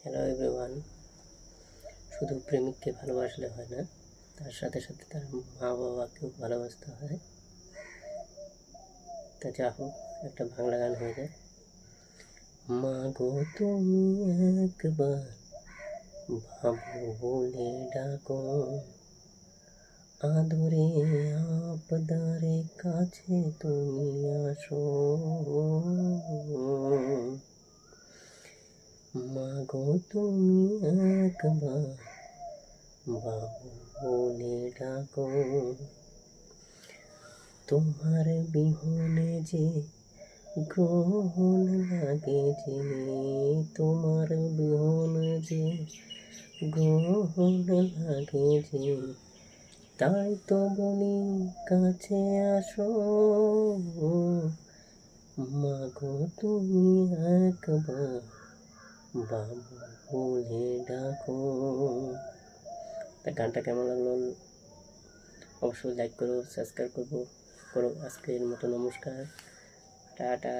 Hello everyone. শুধু প্রেমিককে ভালোবাসলে হয় না, তার সাথে সাথে তার মা বাবাকেও ভালোবাসতে হয়। তা যা হোক, একটা বাংলা গান হয়ে যায়। মা গো তুমি একবার ভাবো বলে ডাকো, আদরে আপদারে কাছে তুমি আসো। মা গো তুমি একবার বাবু বলে ডাকো, তোমার বিহনে যে গ্রহণ লাগে যে, তোমার বিহনে যে গ্রহণ লাগে যে, তাই তো বলি কাছে আসো। মা গো তুমি একবার বাবু বলে ডাকো। তা গানটা কেমন লাগলো অবশ্যই লাইক করো, সাবস্ক্রাইব করো। আজকের মতো নমস্কার, টাটা।